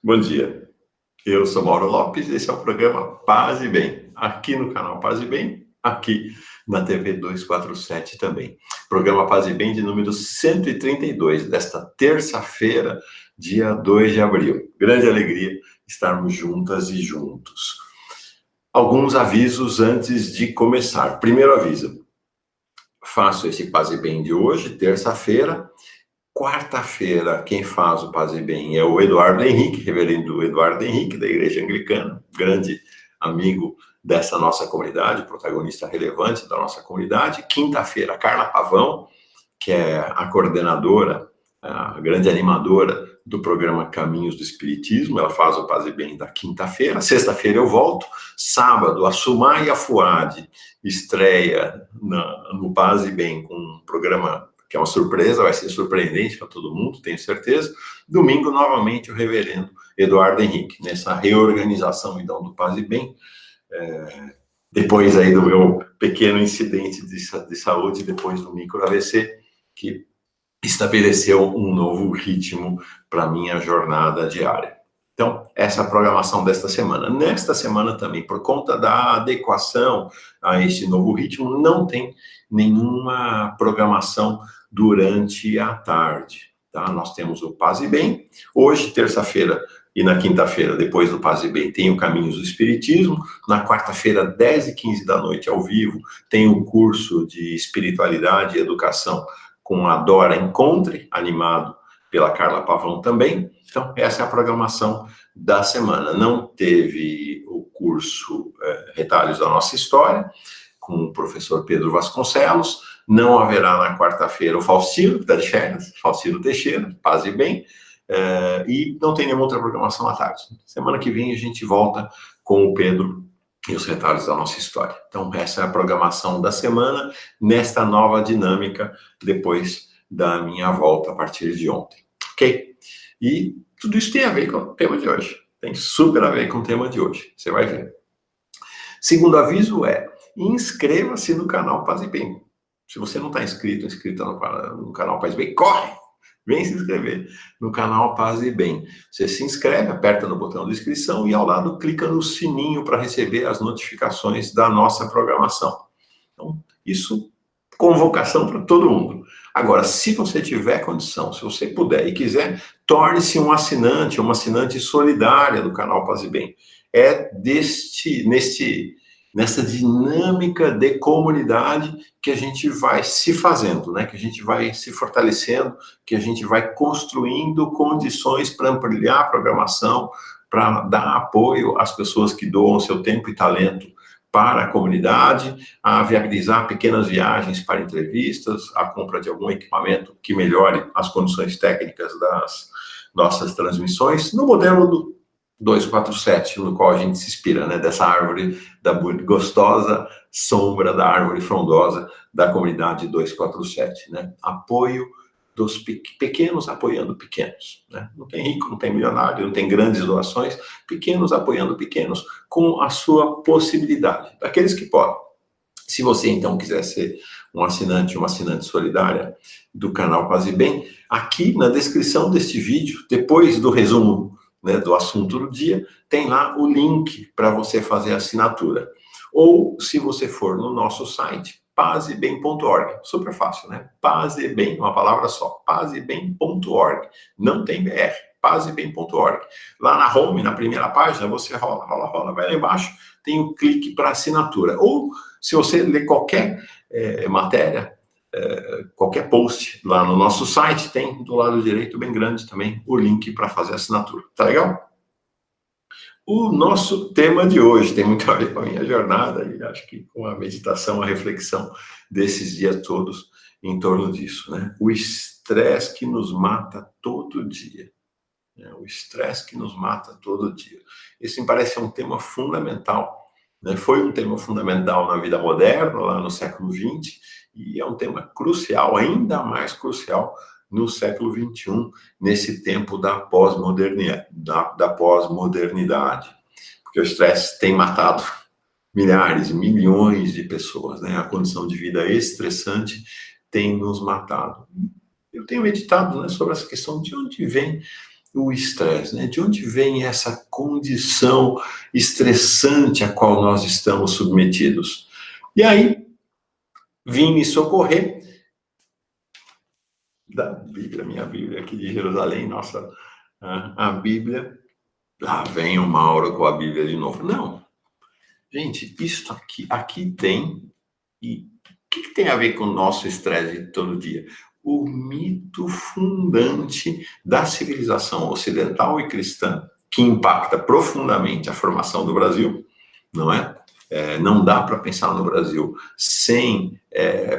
Bom dia, eu sou Mauro Lopes e esse é o programa Paz e Bem, aqui no canal Paz e Bem, aqui na TV 247 também. Programa Paz e Bem de número 132, desta terça-feira, dia 2 de abril. Grande alegria estarmos juntas e juntos. Alguns avisos antes de começar. Primeiro aviso, faço esse Paz e Bem de hoje, terça-feira. Quarta-feira, quem faz o Paz e Bem é o Eduardo Henrique, reverendo Eduardo Henrique, da Igreja Anglicana, grande amigo dessa nossa comunidade, protagonista relevante da nossa comunidade. Quinta-feira, Carla Pavão, que é a coordenadora, a grande animadora do programa Caminhos do Espiritismo, ela faz o Paz e Bem da quinta-feira. Sexta-feira eu volto. Sábado, a Sumaya Fuad estreia no Paz e Bem com um programa que é uma surpresa, vai ser surpreendente para todo mundo, tenho certeza. Domingo, novamente, o reverendo Eduardo Henrique, nessa reorganização, então, do Paz e Bem, depois aí do meu pequeno incidente de saúde, depois do micro AVC, que estabeleceu um novo ritmo para a minha jornada diária. Então, essa é a programação desta semana. Nesta semana também, por conta da adequação a este novo ritmo, não tem nenhuma programação durante a tarde, tá? Nós temos o Paz e Bem, hoje, terça-feira, e na quinta-feira, depois do Paz e Bem, tem o Caminhos do Espiritismo. Na quarta-feira, 10h15 da noite, ao vivo, tem o curso de Espiritualidade e Educação com a Dora Encontre, animado pela Carla Pavão também. Então, essa é a programação da semana. Não teve o curso Retalhos da Nossa História, com o professor Pedro Vasconcelos. Não haverá na quarta-feira o Faustino, que está de férias, Faustino Teixeira, Paz e Bem. E não tem nenhuma outra programação à tarde. Semana que vem a gente volta com o Pedro e os retalhos da nossa história. Então, essa é a programação da semana, nesta nova dinâmica, depois da minha volta a partir de ontem. Ok? E tudo isso tem a ver com o tema de hoje. Tem super a ver com o tema de hoje. Você vai ver. Segundo aviso inscreva-se no canal Paz e Bem. Se você não está inscrita no canal Paz e Bem, corre! Vem se inscrever no canal Paz e Bem. Você se inscreve, aperta no botão de inscrição e ao lado clica no sininho para receber as notificações da nossa programação. Então, isso, convocação para todo mundo. Agora, se você tiver condição, se você puder e quiser, torne-se um assinante, uma assinante solidária do canal Paz e Bem. É nessa dinâmica de comunidade que a gente vai se fazendo, né? Que a gente vai se fortalecendo, que a gente vai construindo condições para ampliar a programação, para dar apoio às pessoas que doam seu tempo e talento para a comunidade, a viabilizar pequenas viagens para entrevistas, a compra de algum equipamento que melhore as condições técnicas das nossas transmissões, no modelo do 247, no qual a gente se inspira, né, dessa árvore, da gostosa sombra da árvore frondosa da comunidade 247, né? Apoio dos pequenos apoiando pequenos, né? Não tem rico, não tem milionário, não tem grandes doações, pequenos apoiando pequenos com a sua possibilidade, daqueles que podem. Se você, então, quiser ser um assinante, uma assinante solidária do canal Paz e Bem, aqui na descrição deste vídeo, depois do resumo, né, do assunto do dia, tem lá o link para você fazer a assinatura. Ou, se você for no nosso site, pazebem.org, super fácil, né? Pazebem, uma palavra só, pazebem.org, não tem BR, pazebem.org. Lá na home, na primeira página, você rola, vai lá embaixo, tem o clique para assinatura. Ou, se você ler qualquer matéria, qualquer post lá no nosso site, tem do lado direito, bem grande também, o link para fazer a assinatura. Tá legal? O nosso tema de hoje tem muito a ver com a minha jornada e acho que com a meditação, a reflexão desses dias todos em torno disso, né? O estresse que nos mata todo dia. Né? O estresse que nos mata todo dia. Isso me parece um tema fundamental, né? Foi um tema fundamental na vida moderna, lá no século XX, e é um tema crucial, ainda mais crucial, no século XXI, nesse tempo da pós-modernidade, porque o estresse tem matado milhares, milhões de pessoas, né? A condição de vida estressante tem nos matado. Eu tenho meditado, né, sobre essa questão de onde vem o estresse, né? De onde vem essa condição estressante a qual nós estamos submetidos? E aí, vim me socorrer da Bíblia, minha Bíblia aqui de Jerusalém, nossa, a Bíblia. Lá vem o Mauro com a Bíblia de novo. Não, gente, isso aqui tem, e o que tem a ver com o nosso estresse de todo dia? O mito fundante da civilização ocidental e cristã, que impacta profundamente a formação do Brasil, não é? Não dá para pensar no Brasil sem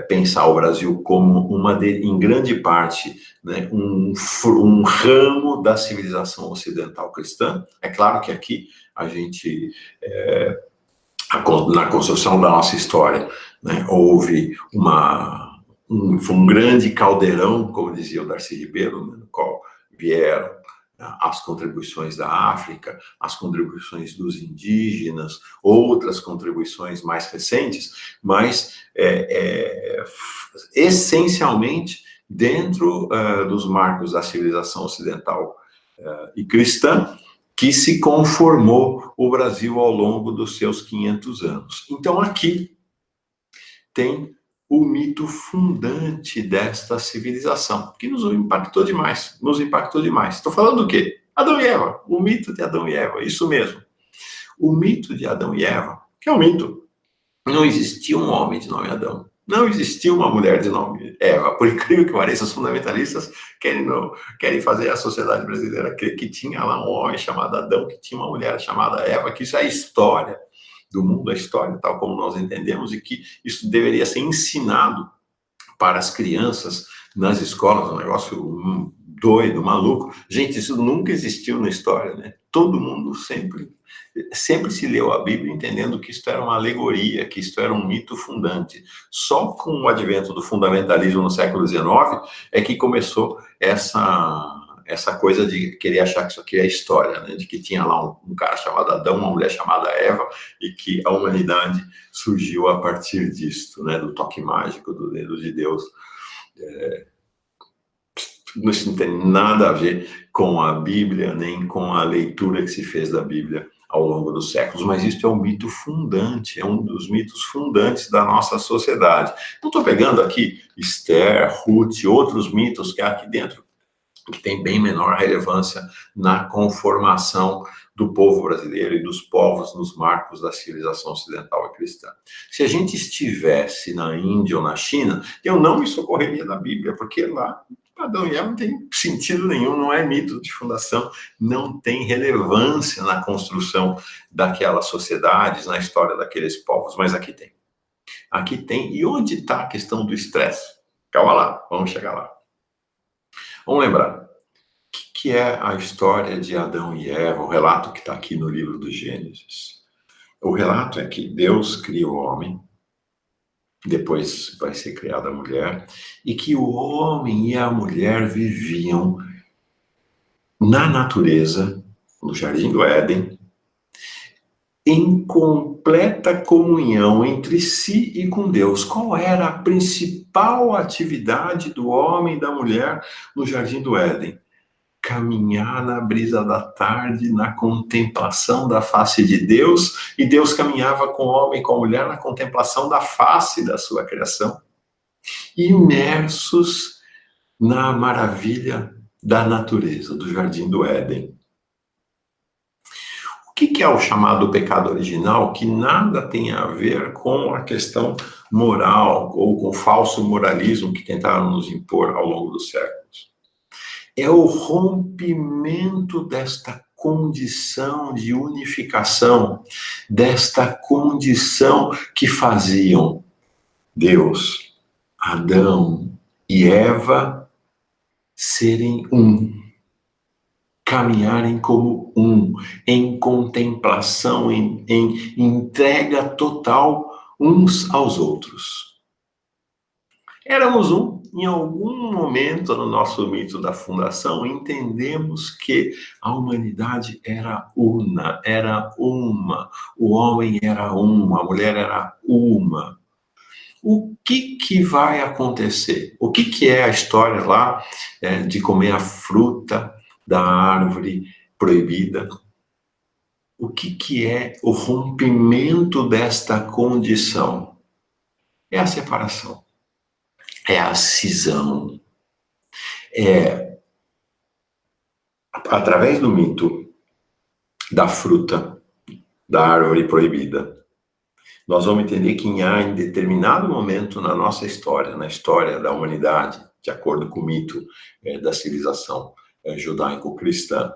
pensar o Brasil como em grande parte, né, um ramo da civilização ocidental cristã. É claro que aqui a gente, na construção da nossa história, né, houve um grande caldeirão, como dizia o Darcy Ribeiro, né, no qual vieram as contribuições da África, as contribuições dos indígenas, outras contribuições mais recentes, mas essencialmente dentro dos marcos da civilização ocidental e cristã, que se conformou o Brasil ao longo dos seus 500 anos. Então aqui tem o mito fundante desta civilização, que nos impactou demais, Estou falando do quê? Adão e Eva, o mito de Adão e Eva, isso mesmo. O mito de Adão e Eva, que é um mito. Não existia um homem de nome Adão. Não existia uma mulher de nome Eva. Por incrível que pareça, os fundamentalistas querem fazer a sociedade brasileira crer que tinha lá um homem chamado Adão, que tinha uma mulher chamada Eva, que isso é a história do mundo, a história tal como nós entendemos, e que isso deveria ser ensinado para as crianças nas escolas, um negócio doido, maluco. Gente, isso nunca existiu na história, né? Todo mundo sempre se leu a Bíblia entendendo que isto era uma alegoria, que isto era um mito fundante. Só com o advento do fundamentalismo no século XIX é que começou essa coisa de querer achar que isso aqui é história, né? De que tinha lá um cara chamado Adão, uma mulher chamada Eva, e que a humanidade surgiu a partir disto, né? Do toque mágico, do dedo de Deus. Isso não tem nada a ver com a Bíblia, nem com a leitura que se fez da Bíblia ao longo dos séculos, mas isso é um mito fundante, é um dos mitos fundantes da nossa sociedade. Não estou pegando aqui Esther, Ruth, outros mitos que há aqui dentro, que tem bem menor relevância na conformação do povo brasileiro e dos povos nos marcos da civilização ocidental e cristã. Se a gente estivesse na Índia ou na China, eu não me socorreria da Bíblia, porque lá Adão e Eva não tem sentido nenhum, não é mito de fundação, não tem relevância na construção daquelas sociedades, na história daqueles povos, mas aqui tem. Aqui tem. E onde está a questão do estresse? Calma lá, vamos chegar lá. Vamos lembrar, o que é a história de Adão e Eva, o relato que está aqui no livro do Gênesis? O relato é que Deus cria o homem, depois vai ser criada a mulher, e que o homem e a mulher viviam na natureza, no Jardim do Éden, em completa comunhão entre si e com Deus. Qual era a principal atividade do homem e da mulher no Jardim do Éden? Caminhar na brisa da tarde, na contemplação da face de Deus, e Deus caminhava com o homem e com a mulher na contemplação da face da sua criação, imersos na maravilha da natureza, do Jardim do Éden. O que é o chamado pecado original, que nada tem a ver com a questão moral ou com o falso moralismo que tentaram nos impor ao longo dos séculos? É o rompimento desta condição de unificação, desta condição que faziam Deus, Adão e Eva serem um, caminharem como um, em contemplação, em entrega total uns aos outros. Éramos um. Em algum momento no nosso mito da fundação, entendemos que a humanidade era una, era uma, o homem era um, a mulher era uma. O que vai acontecer? O que é a história lá de comer a fruta da árvore proibida. O que é o rompimento desta condição? É a separação, é a cisão, é através do mito da fruta, da árvore proibida. Nós vamos entender que em determinado momento na nossa história, na história da humanidade, de acordo com o mito da civilização judaico-cristã,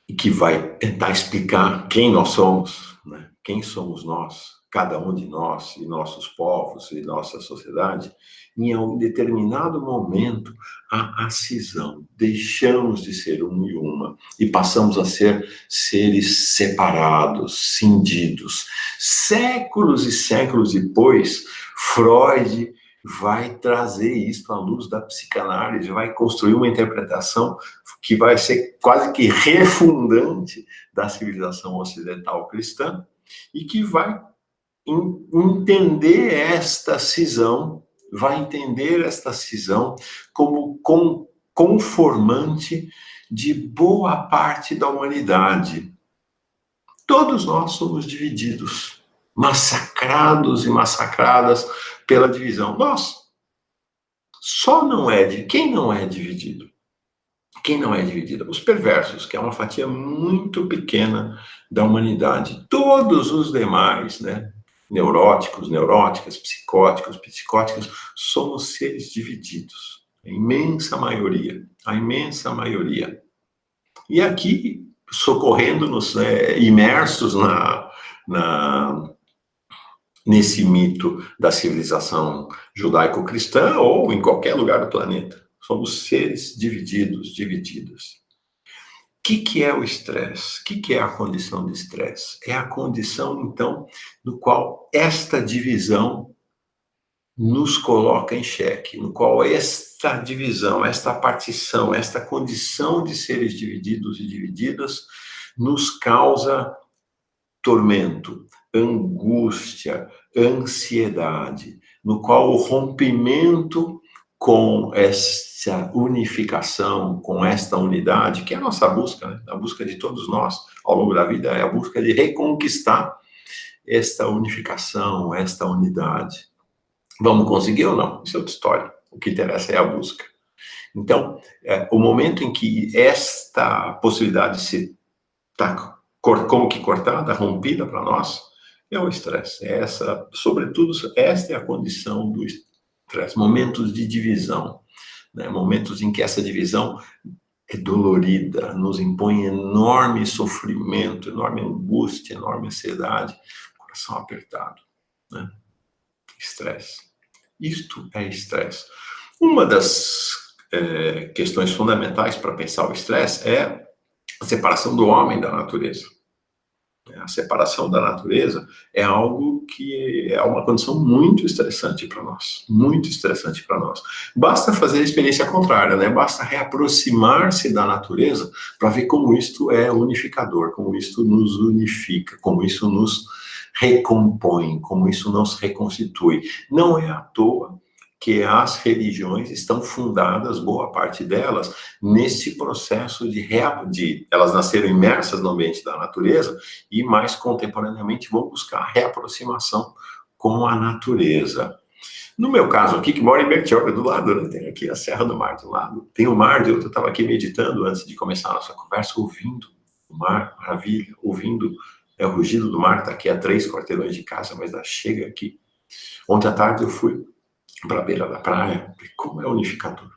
e que vai tentar explicar quem nós somos, né? Quem somos nós, cada um de nós, e nossos povos, e nossa sociedade. Em um determinado momento, há a cisão. Deixamos de ser um e uma e passamos a ser seres separados, cindidos. Séculos e séculos depois, Freud vai trazer isso à luz da psicanálise, vai construir uma interpretação que vai ser quase que refundante da civilização ocidental cristã e que vai entender esta cisão, como conformante de boa parte da humanidade. Todos nós somos divididos, massacrados e massacradas pela divisão. Quem não é dividido? Quem não é dividido? Os perversos, que é uma fatia muito pequena da humanidade. Todos os demais, né? Neuróticos, neuróticas, psicóticos, psicóticas, somos seres divididos. A imensa maioria. E aqui, socorrendo-nos, imersos nesse mito da civilização judaico-cristã ou em qualquer lugar do planeta. Somos seres divididos. O que é o estresse? O que é a condição de estresse? É a condição, então, no qual esta divisão nos coloca em xeque, no qual esta divisão, esta partição, esta condição de seres divididos e divididas nos causa tormento, angústia, ansiedade, no qual o rompimento com essa unificação, com esta unidade, que é a nossa busca, né? A busca de todos nós ao longo da vida, é a busca de reconquistar esta unificação, esta unidade. Vamos conseguir ou não? Isso é outra história. O que interessa é a busca. Então, o momento em que esta possibilidade se está como que cortada, rompida para nós, é o estresse. Sobretudo, esta é a condição do estresse. Momentos de divisão, né? Momentos em que essa divisão é dolorida, nos impõe enorme sofrimento, enorme angústia, enorme ansiedade, coração apertado, né? Estresse. Isto é estresse. Uma das questões fundamentais para pensar o estresse é a separação do homem da natureza. A separação da natureza é algo que é uma condição muito estressante para nós. Basta fazer a experiência contrária, né? Basta reaproximar-se da natureza para ver como isto é unificador, como isto nos unifica, como isso nos recompõe, como isso nos reconstitui. Não é à toa que as religiões estão fundadas, boa parte delas, nesse processo elas nasceram imersas no ambiente da natureza e mais contemporaneamente vão buscar reaproximação com a natureza. No meu caso aqui, que moro em Bertioga, do lado, né? Tem aqui a Serra do Mar do lado, tem o mar, eu estava aqui meditando antes de começar a nossa conversa, ouvindo o mar, maravilha, ouvindo o rugido do mar, está aqui a 3 quarteirões de casa, mas já chega aqui. Ontem à tarde eu fui para a beira da praia, como é unificador.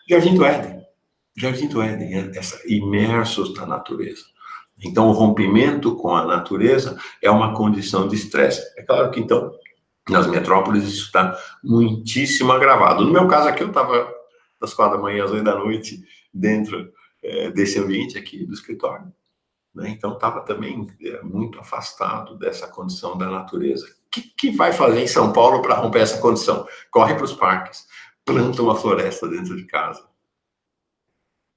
Jardim do Éden, imersos na natureza. Então, o rompimento com a natureza é uma condição de estresse. É claro que, então, nas metrópoles isso está muitíssimo agravado. No meu caso aqui, eu estava das 4 da manhã às 8 da noite dentro desse ambiente aqui do escritório, né? Então, estava também muito afastado dessa condição da natureza. O que vai fazer em São Paulo para romper essa condição? Corre para os parques, planta uma floresta dentro de casa.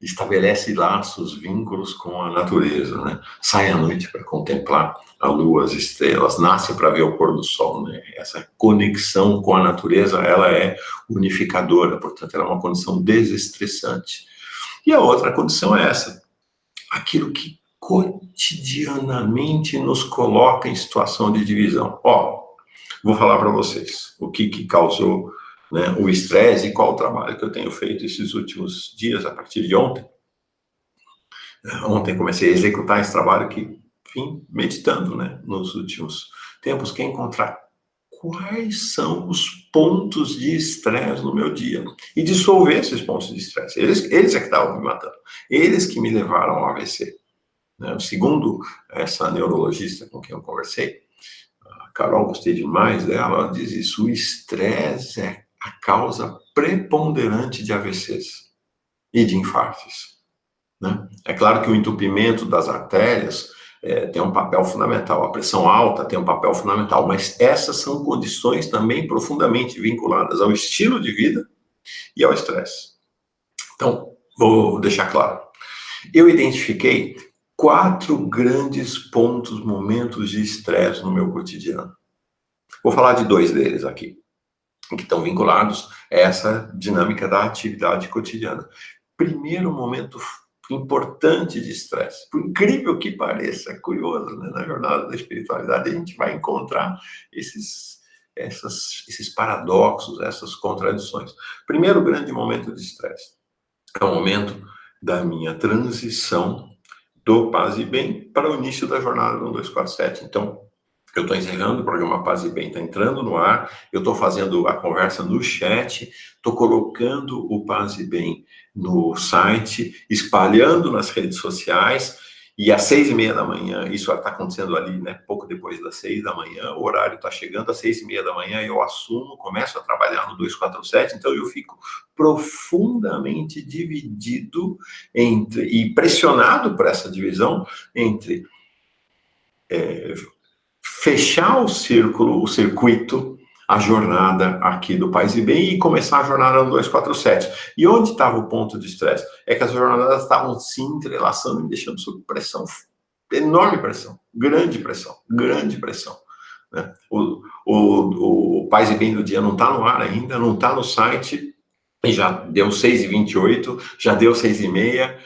estabelece laços, vínculos com a natureza, né? Sai à noite para contemplar a lua, as estrelas, nasce para ver o pôr do sol, né? Essa conexão com a natureza, ela é unificadora, portanto, ela é uma condição desestressante. E a outra condição é essa, aquilo que cotidianamente nos coloca em situação de divisão. Ó, vou falar para vocês o que causou, né, o estresse e qual o trabalho que eu tenho feito esses últimos dias, a partir de ontem. Ontem comecei a executar esse trabalho que vim meditando, né, nos últimos tempos, que é encontrar quais são os pontos de estresse no meu dia e dissolver esses pontos de estresse. Eles é que estavam me matando, eles que me levaram ao AVC. Né? Segundo essa neurologista com quem eu conversei, a Carol, gostei demais dela, ela diz isso: o estresse é a causa preponderante de AVCs e de infartos. Né? É claro que o entupimento das artérias tem um papel fundamental, a pressão alta tem um papel fundamental, mas essas são condições também profundamente vinculadas ao estilo de vida e ao estresse. Então, vou deixar claro. Eu identifiquei 4 grandes pontos, momentos de estresse no meu cotidiano. Vou falar de 2 deles aqui, que estão vinculados a essa dinâmica da atividade cotidiana. Primeiro momento importante de estresse, por incrível que pareça, é curioso, né? Na jornada da espiritualidade a gente vai encontrar esses paradoxos, essas contradições. Primeiro grande momento de estresse é o momento da minha transição do Paz e Bem para o início da jornada no 247. Então, eu estou encerrando o programa Paz e Bem, está entrando no ar, eu estou fazendo a conversa no chat, estou colocando o Paz e Bem no site, espalhando nas redes sociais, e às 6h30 da manhã, isso está acontecendo ali, né, pouco depois das 6 da manhã, o horário está chegando às 6h30 da manhã, eu assumo, começo a trabalhar no 247, então eu fico profundamente dividido e pressionado por essa divisão entre fechar o circuito, a jornada aqui do Paz e Bem e começar a jornada no 247. E onde estava o ponto de estresse? É que as jornadas estavam se entrelaçando e me deixando sob pressão, enorme pressão, grande pressão, né? O Paz e Bem do dia não está no ar ainda, não está no site, e já deu 6h28, já deu 6h30,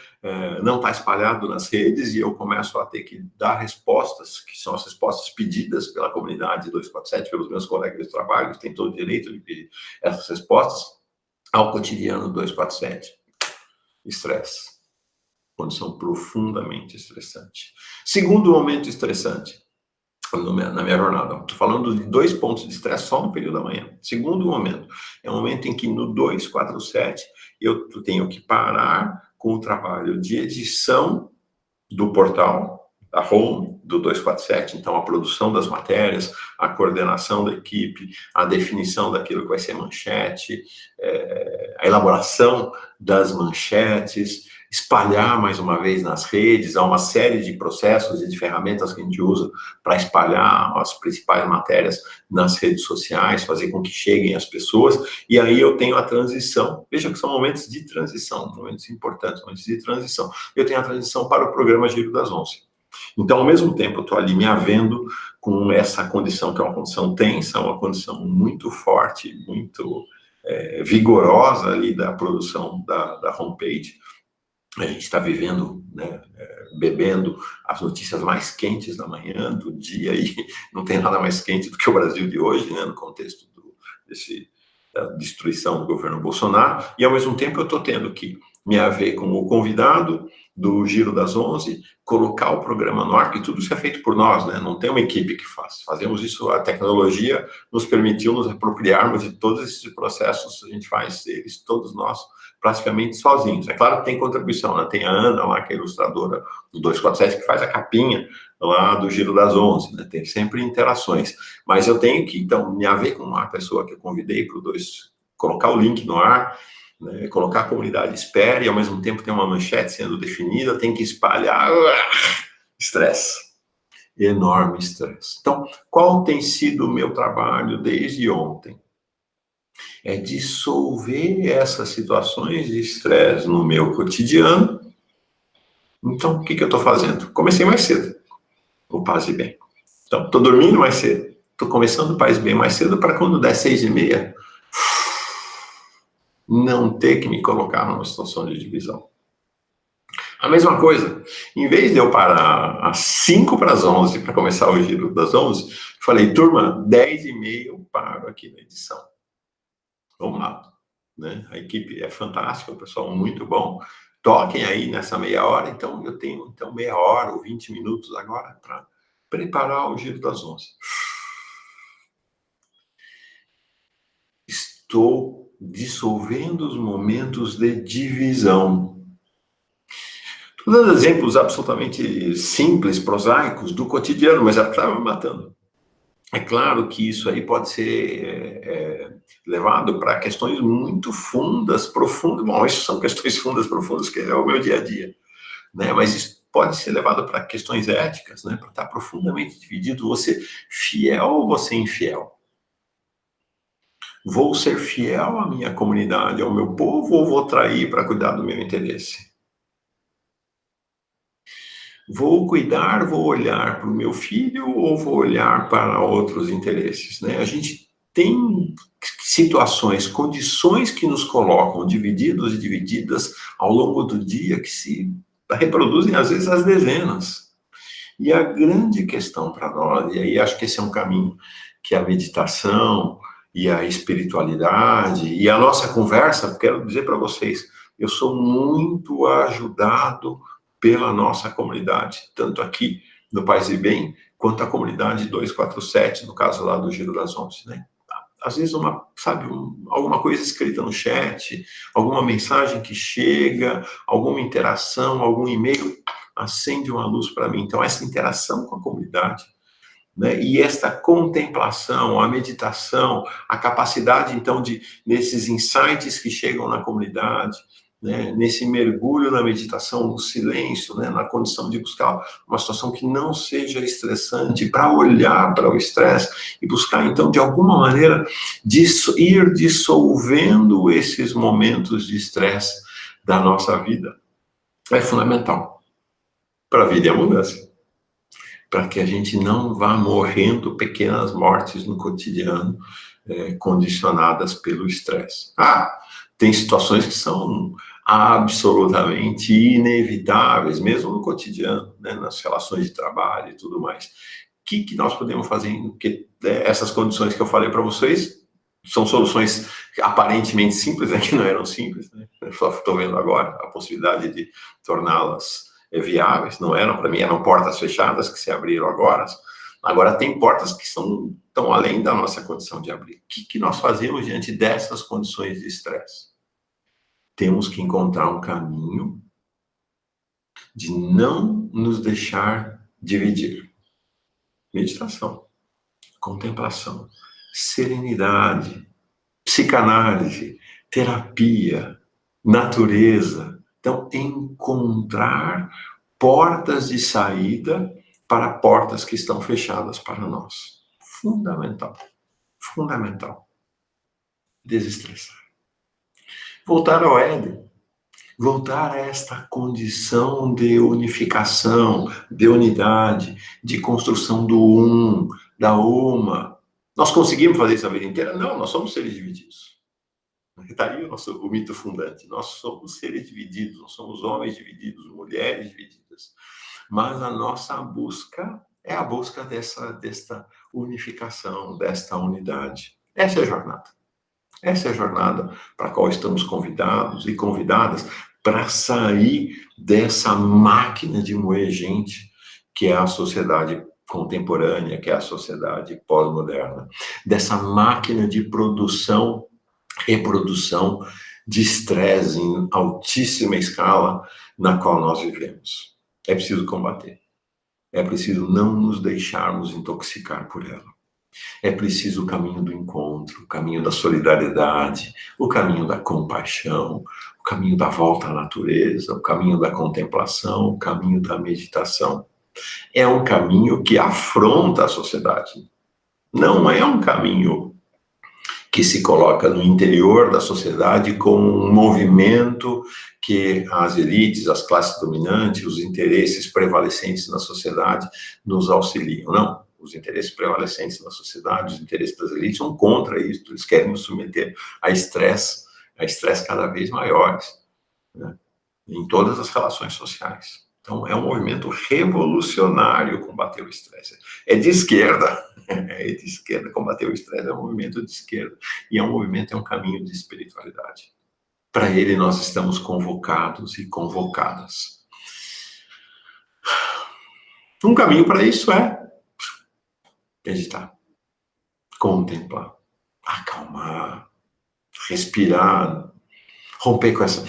não está espalhado nas redes, e eu começo a ter que dar respostas, que são as respostas pedidas pela comunidade 247, pelos meus colegas de trabalho, que têm todo o direito de pedir essas respostas, ao cotidiano 247. Estresse. Condição profundamente estressante. Segundo momento estressante na minha jornada. Estou falando de 2 pontos de estresse só no período da manhã. Segundo momento, é um momento em que no 247 eu tenho que parar com o trabalho de edição do portal, da home do 247, então a produção das matérias, a coordenação da equipe, a definição daquilo que vai ser manchete, a elaboração das manchetes, espalhar mais uma vez nas redes, há uma série de processos e de ferramentas que a gente usa para espalhar as principais matérias nas redes sociais, fazer com que cheguem às pessoas, e aí eu tenho a transição. Veja que são momentos de transição, momentos importantes, momentos de transição. Eu tenho a transição para o programa Giro das 11. Então, ao mesmo tempo, eu estou ali me havendo com essa condição, que é uma condição tensa, uma condição muito forte, muito vigorosa ali da produção da homepage. A gente está vivendo, né, bebendo as notícias mais quentes da manhã, do dia, e não tem nada mais quente do que o Brasil de hoje, né, no contexto da destruição do governo Bolsonaro, e ao mesmo tempo eu estou tendo que me haver com o convidado do Giro das 11, colocar o programa no ar, que tudo isso é feito por nós, né? Não tem uma equipe que faz. Fazemos isso, a tecnologia nos permitiu nos apropriarmos de todos esses processos, a gente faz eles, todos nós, praticamente sozinhos. É claro que tem contribuição, né? Tem a Ana lá, que é ilustradora do 247, que faz a capinha lá do Giro das 11, né? Tem sempre interações. Mas eu tenho que, então, me haver com uma pessoa que eu convidei para colocar o link no ar, né, colocar a comunidade espera e ao mesmo tempo tem uma manchete sendo definida, tem que espalhar, estresse, enorme estresse. Então, qual tem sido o meu trabalho desde ontem? É dissolver essas situações de estresse no meu cotidiano. Então, o que eu estou fazendo? Comecei mais cedo, o Paz e Bem. Então, estou dormindo mais cedo. Estou começando o Paz e Bem mais cedo para quando der 6h30, não ter que me colocar numa situação de divisão. A mesma coisa, em vez de eu parar às 5 para as 11 para começar o giro das 11, falei, turma, 10h30 eu paro aqui na edição. Vamos lá. Né? A equipe é fantástica, o pessoal muito bom. Toquem aí nessa meia hora, então eu tenho meia hora ou 20 minutos agora para preparar o giro das 11. Estou dissolvendo os momentos de divisão. Estou dando exemplos absolutamente simples, prosaicos, do cotidiano, mas já estava me matando. É claro que isso aí pode ser levado para questões muito fundas, profundas. Bom, isso são questões fundas, profundas, que é o meu dia a dia. Né? Mas isso pode ser levado para questões éticas, né? Para estar profundamente dividido. Você fiel ou você infiel? Vou ser fiel à minha comunidade, ao meu povo, ou vou trair para cuidar do meu interesse? Vou cuidar, vou olhar para o meu filho ou vou olhar para outros interesses, né? A gente tem situações, condições que nos colocam divididos e divididas ao longo do dia que se reproduzem às vezes às dezenas. E a grande questão para nós, e aí acho que esse é um caminho que a meditação e a espiritualidade e a nossa conversa, quero dizer para vocês, eu sou muito ajudado pela nossa comunidade, tanto aqui no Paz e Bem, quanto a comunidade 247, no caso lá do Giro das 11, né? Às vezes, alguma coisa escrita no chat, alguma mensagem que chega, alguma interação, algum e-mail, acende uma luz para mim. Então, essa interação com a comunidade, né? E esta contemplação, a meditação, a capacidade, então, nesses insights que chegam na comunidade, né? Nesse mergulho na meditação, no silêncio, né? Na condição de buscar uma situação que não seja estressante, para olhar para o estresse e buscar, então, de alguma maneira, ir dissolvendo esses momentos de estresse da nossa vida. É fundamental para a vida e a mudança, para que a gente não vá morrendo pequenas mortes no cotidiano, condicionadas pelo estresse. Tem situações que são absolutamente inevitáveis, mesmo no cotidiano, né, nas relações de trabalho e tudo mais. O que nós podemos fazer? Porque essas condições que eu falei para vocês são soluções aparentemente simples, né, que não eram simples, né? Eu só estou vendo agora a possibilidade de torná-las viáveis, não eram, para mim eram portas fechadas que se abriram agora. Agora tem portas que estão além da nossa condição de abrir. O que nós fazemos diante dessas condições de estresse? Temos que encontrar um caminho de não nos deixar dividir. Meditação, contemplação, serenidade, psicanálise, terapia, natureza. Então, encontrar portas de saída para portas que estão fechadas para nós. Fundamental. Fundamental. Desestressar. Voltar ao Éden. Voltar a esta condição de unificação, de unidade, de construção do um, da uma. Nós conseguimos fazer isso a vida inteira? Não, nós somos seres divididos. Está aí o mito fundante. Nós somos seres divididos, nós somos homens divididos, mulheres divididas. Mas a nossa busca é a busca desta unificação, desta unidade. Essa é a jornada. Essa é a jornada para a qual estamos convidados e convidadas para sair dessa máquina de moer gente que é a sociedade contemporânea, que é a sociedade pós-moderna, dessa máquina de produção, reprodução de estresse em altíssima escala na qual nós vivemos. É preciso combater. É preciso não nos deixarmos intoxicar por ela. É preciso o caminho do encontro, o caminho da solidariedade, o caminho da compaixão, o caminho da volta à natureza, o caminho da contemplação, o caminho da meditação. É um caminho que afronta a sociedade. Não é um caminho que se coloca no interior da sociedade como um movimento que as elites, as classes dominantes, os interesses prevalecentes na sociedade nos auxiliam. Não, os interesses prevalecentes na sociedade, os interesses das elites são contra isso, eles querem nos submeter a estresse cada vez maiores, né, em todas as relações sociais. Então, é um movimento revolucionário combater o estresse. É de esquerda, combater o estresse é um movimento de esquerda. E é um caminho de espiritualidade. Para ele, nós estamos convocados e convocadas. Um caminho para isso é meditar, contemplar, acalmar, respirar, romper com essa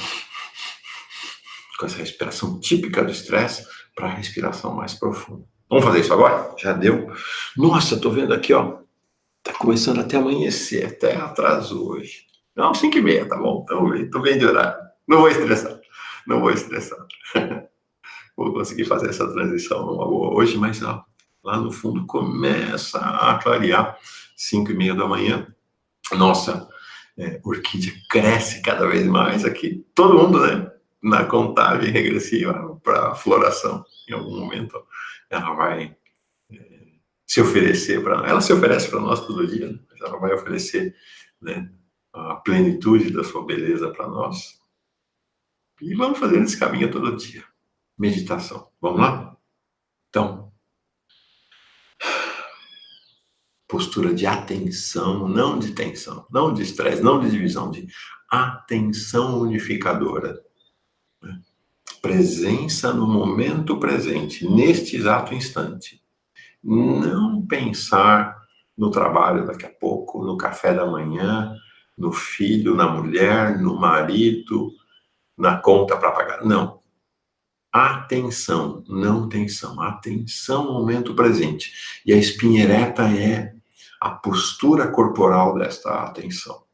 respiração típica do estresse para a respiração mais profunda. Vamos fazer isso agora? Já deu? Nossa, tô vendo aqui, ó. Tá começando até amanhecer, até atraso hoje. Não, 5h30, tá bom? Tô bem de horário. Não vou estressar. Vou conseguir fazer essa transição numa boa hoje, mas ó, lá no fundo começa a clarear, 5h30 da manhã. Nossa, orquídea cresce cada vez mais aqui. Todo mundo, né? Na contagem regressiva para a floração. Em algum momento, ela vai se oferecer para nós. Ela se oferece para nós todo dia, né? Mas ela vai oferecer, né, a plenitude da sua beleza para nós. E vamos fazer esse caminho todo dia. Meditação. Vamos lá? Então, postura de atenção, não de tensão, não de estresse, não de divisão, de atenção unificadora. Presença no momento presente, neste exato instante. Não pensar no trabalho daqui a pouco, no café da manhã, no filho, na mulher, no marido, na conta para pagar. Não. Atenção, não tensão. Atenção no momento presente. E a espinha ereta é a postura corporal desta atenção.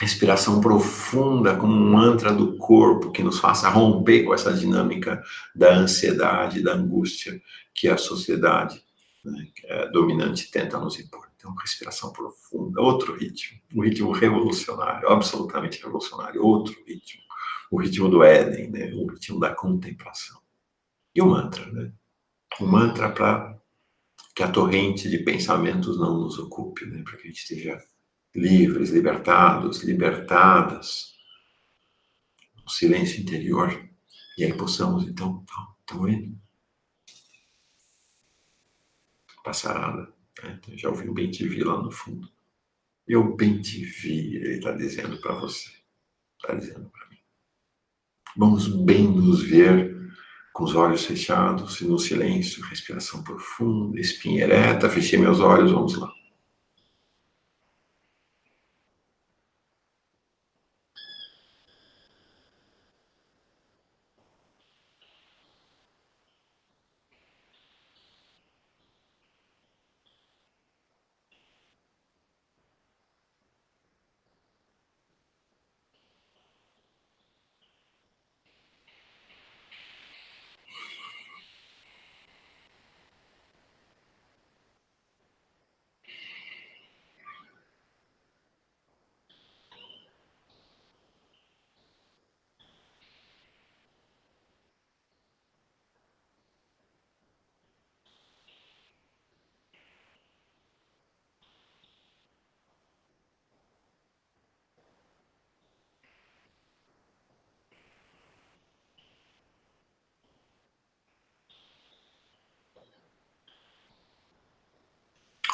Respiração profunda, como um mantra do corpo que nos faça romper com essa dinâmica da ansiedade, da angústia que a sociedade, né, dominante tenta nos impor. Então, respiração profunda, outro ritmo, um ritmo revolucionário, absolutamente revolucionário, outro ritmo, o ritmo do Éden, né, o ritmo da contemplação. E o mantra, né? O mantra para que a torrente de pensamentos não nos ocupe, né, para que a gente esteja livres, libertados, libertadas, no silêncio interior. E aí possamos, então, estão vendo? Passarada. Né? Já ouvi o bem te vi lá no fundo. Eu bem te vi, ele está dizendo para você. Está dizendo para mim. Vamos bem nos ver com os olhos fechados e no silêncio, respiração profunda, espinha ereta, fechei meus olhos, vamos lá.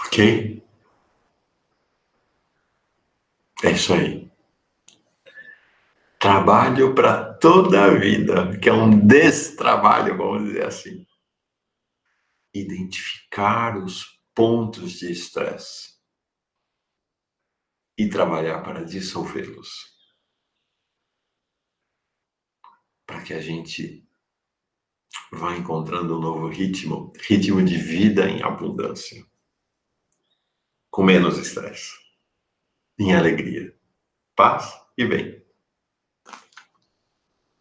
Ok? É isso aí. Trabalho para toda a vida, que é um destrabalho, vamos dizer assim. Identificar os pontos de estresse e trabalhar para dissolvê-los. Para que a gente vá encontrando um novo ritmo de vida em abundância. Com menos estresse, em alegria, paz e bem.